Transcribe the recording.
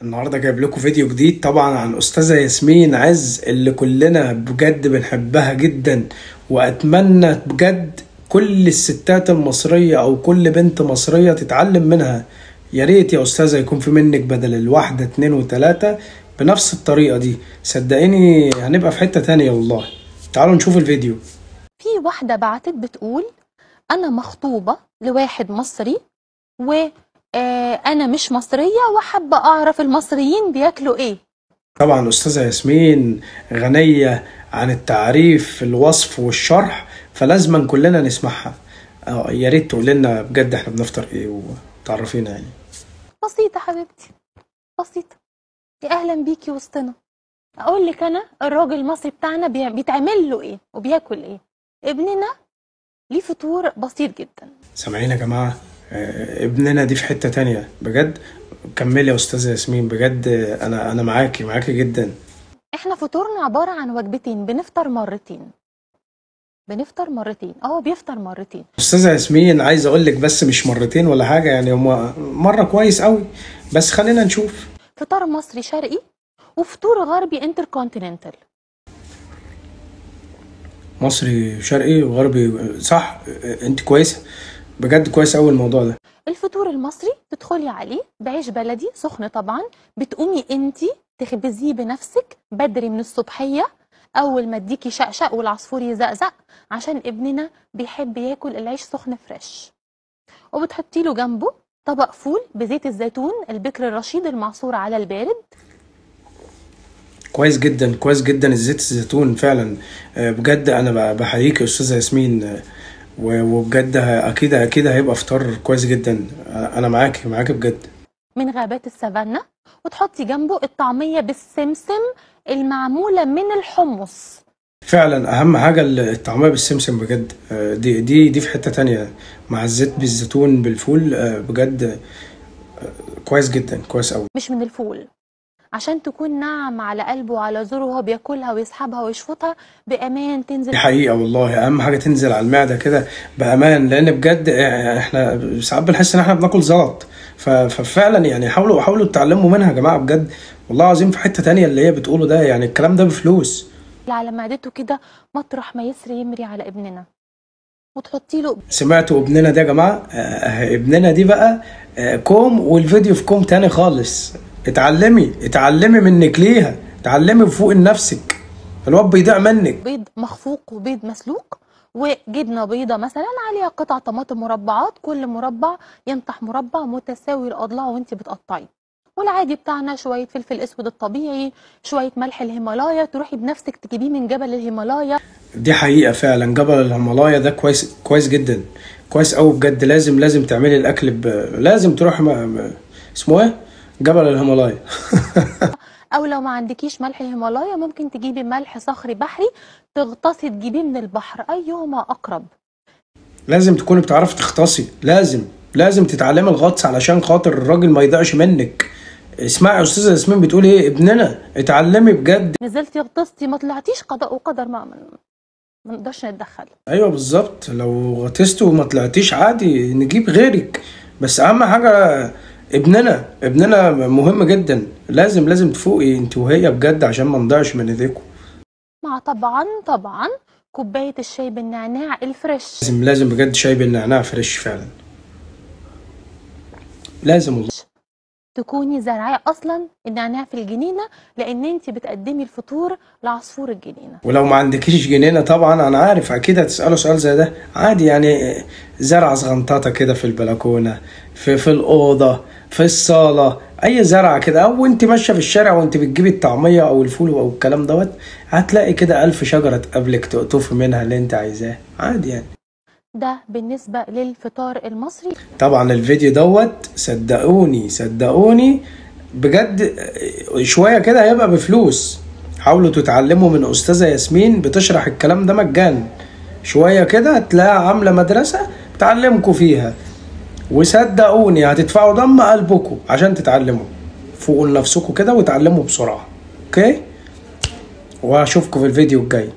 النهارده جايب لكم فيديو جديد طبعا عن استاذة ياسمين عز اللي كلنا بجد بنحبها جدا. واتمنى بجد كل الستات المصرية او كل بنت مصرية تتعلم منها. يا ريت يا استاذة يكون في منك بدل الواحدة 2 و3 بنفس الطريقة دي. صدقيني هنبقى في حتة تانية والله. تعالوا نشوف الفيديو. في واحدة بعتت بتقول أنا مخطوبة لواحد مصري وأنا مش مصرية وحابة أعرف المصريين بياكلوا إيه. طبعا أستاذة ياسمين غنية عن التعريف في الوصف والشرح، فلازما كلنا نسمعها. يا ريت تقول لنا بجد احنا بنفطر ايه وتعرفينا يعني. بسيطة حبيبتي، بسيطة. يا أهلا بيكي وسطنا. أقول لك أنا الراجل المصري بتاعنا بيتعمل له إيه وبياكل إيه. ابننا ليه فطور بسيط جدا. سامعين يا جماعة؟ ابننا دي في حتة تانية بجد. كملي يا أستاذة ياسمين بجد، أنا معاكي جدا. إحنا فطورنا عبارة عن وجبتين، بنفطر مرتين. بيفطر مرتين. أستاذة ياسمين عايز أقول لك بس مش مرتين ولا حاجة، يعني هما مرة كويس قوي، بس خلينا نشوف. فطار مصري شرقي وفطور غربي انتركونتيننتال. مصري شرقي وغربي، صح؟ انت كويسه بجد، كويس قوي الموضوع ده. الفطور المصري تدخلي عليه بعيش بلدي سخن طبعا، بتقومي انتي تخبزيه بنفسك بدري من الصبحيه اول ما اديكي شقشق والعصفور يزقزق، عشان ابننا بيحب ياكل العيش سخن فريش. وبتحطي له جنبه طبق فول بزيت الزيتون البكر الرشيد المعصور على البارد. كويس جدا كويس جدا، الزيت الزيتون فعلا. بجد انا بحييك يا استاذه ياسمين، وبجد اكيد هيبقى فطار كويس جدا. انا معاكي بجد. من غابات السافانا. وتحطي جنبه الطعميه بالسمسم المعموله من الحمص. فعلا اهم حاجه الطعميه بالسمسم بجد. دي في حته تانية مع الزيت بالزيتون بالفول. بجد كويس جدا، كويس قوي. مش من الفول، عشان تكون ناعم على قلبه وعلى زوره وهو بياكلها ويسحبها ويشفطها بامان. تنزل دي حقيقه والله، اهم حاجه تنزل على المعده كده بامان، لان بجد احنا ساعات بنحس ان احنا بناكل زلط. ففعلا يعني حاولوا تتعلموا منها يا جماعه بجد. والله العظيم في حته تانية اللي هي بتقوله ده، يعني الكلام ده بفلوس. على معدته كده مطرح ما يسري يمري على ابننا. وتحطي له. سمعتوا ابننا ده يا جماعه؟ ابننا دي بقى كوم، والفيديو في كوم تاني خالص. اتعلمي منك ليها، اتعلمي فوق نفسك، الواد بيضيع منك. بيض مخفوق وبيض مسلوق وجبنه بيضه مثلا عليها قطع طماطم مربعات، كل مربع ينطح مربع متساوي الاضلاع وانت بتقطعي. والعادي بتاعنا شويه فلفل اسود الطبيعي، شويه ملح الهيمالايا، تروحي بنفسك تجيبيه من جبل الهيمالايا. دي حقيقه فعلا، جبل الهيمالايا ده كويس جدا، كويس قوي بجد. لازم تعملي الاكل لازم تروح اسمه ايه؟ جبل الهيمالايا. او لو ما عندكيش ملح هيمالايا ممكن تجيبي ملح صخري بحري تغطسي تجيبيه من البحر، ايهما اقرب. لازم تكوني بتعرفي تغطسي، لازم تتعلمي الغطس علشان خاطر الراجل ما يضيعش منك. اسمعي يا استاذه ياسمين بتقول ايه؟ ابننا اتعلمي بجد. نزلتي غطستي ما طلعتيش قضاء وقدر، ما نقدرش نتدخل. ايوه بالظبط، لو غطست وما طلعتيش عادي نجيب غيرك، بس اهم حاجه ابننا مهم جدا. لازم تفوقي انت وهي بجد عشان ما نضيعش من ايديكم. مع طبعا كوبايه الشاي بالنعناع الفريش. لازم بجد شاي بالنعناع فريش فعلا، لازم والله. تكوني زرعاه اصلا النعناع في الجنينه، لان انت بتقدمي الفطور لعصفور الجنينه. ولو ما عندكيش جنينه طبعا انا عارف اكيد هتسالوا سؤال زي ده عادي، يعني زرعه صغنطاطه كده في البلكونه، في الاوضه، في الصاله، اي زرعه كده، او انت ماشيه في الشارع وانت بتجيبي الطعميه او الفول او الكلام دوت، هتلاقي كده 1000 شجره تقابلك تقطفي منها اللي انت عايزاه عادي يعني. ده بالنسبه للفطار المصري. طبعا الفيديو دوت صدقوني بجد شويه كده هيبقى بفلوس. حاولوا تتعلموا من استاذه ياسمين بتشرح الكلام ده مجانا. شويه كده هتلاقيها عامله مدرسه تعلمكم فيها، وصدقوني هتدفعوا دم قلبكم عشان تتعلموا. فوقوا لنفسكم كده وتعلموا بسرعه. اوكي، واشوفكم في الفيديو الجاي.